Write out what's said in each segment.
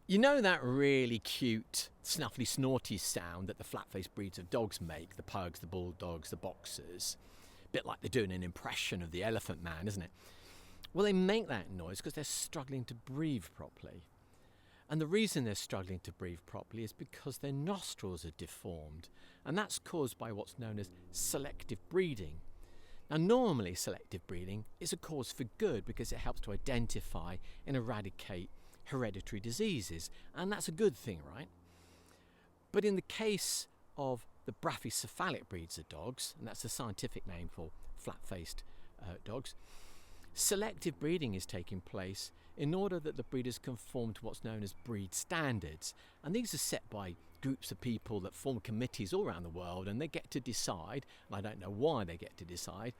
You know that really cute, snuffly, snorty sound that the flat-faced breeds of dogs make, the pugs, the bulldogs, the boxers? A bit like they're doing an impression of the elephant man, isn't it? Well, they make that noise because they're struggling to breathe properly. And the reason they're struggling to breathe properly is because their nostrils are deformed. And that's caused by what's known as selective breeding. Now, normally selective breeding is a cause for good because it helps to identify and eradicate hereditary diseases, and that's a good thing, right? But in the case of the brachycephalic breeds of dogs, and that's the scientific name for flat-faced dogs, selective breeding is taking place in order that the breeders conform to what's known as breed standards, and these are set by groups of people that form committees all around the world, and they get to decide, and I don't know why they get to decide,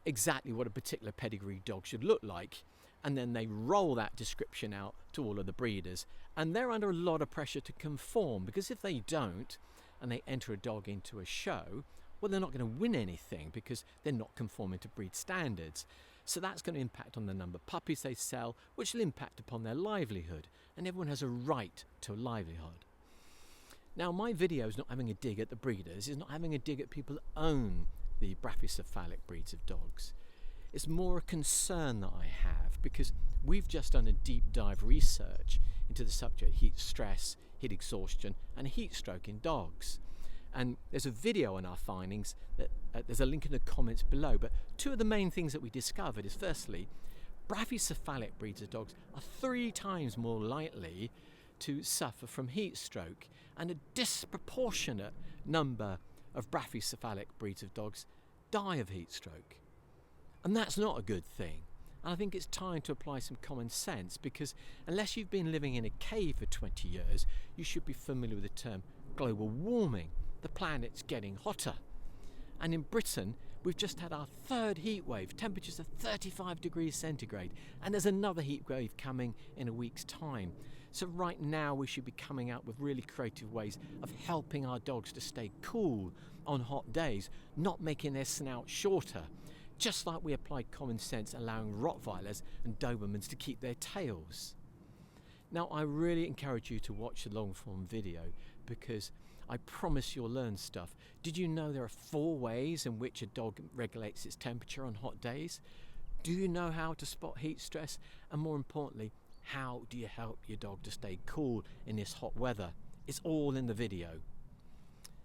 exactly what a particular pedigree dog should look like, and then they roll that description out to all of the breeders, and they're under a lot of pressure to conform, because if they don't and they enter a dog into a show, well, they're not going to win anything because they're not conforming to breed standards. So that's going to impact on the number of puppies they sell, which will impact upon their livelihood, and everyone has a right to a livelihood. Now, my video is not having a dig at the breeders, it's not having a dig at people that own the brachycephalic breeds of dogs. It's more a concern that I have because we've just done a deep dive research into the subject of heat stress, heat exhaustion and heat stroke in dogs. And there's a video on our findings that there's a link in the comments below. But two of the main things that we discovered is, firstly, brachycephalic breeds of dogs are 3 times more likely to suffer from heat stroke, and a disproportionate number of brachycephalic breeds of dogs die of heat stroke. And that's not a good thing. And I think it's time to apply some common sense, because unless you've been living in a cave for 20 years, you should be familiar with the term global warming. The planet's getting hotter. And in Britain, we've just had our 3rd heat wave, temperatures of 35 degrees centigrade, and there's another heat wave coming in a week's time. So right now we should be coming out with really creative ways of helping our dogs to stay cool on hot days, not making their snout shorter. Just like we applied common sense allowing Rottweilers and Dobermans to keep their tails. Now, I really encourage you to watch the long form video because I promise you'll learn stuff. Did you know there are 4 ways in which a dog regulates its temperature on hot days? Do you know how to spot heat stress? And more importantly, how do you help your dog to stay cool in this hot weather? It's all in the video.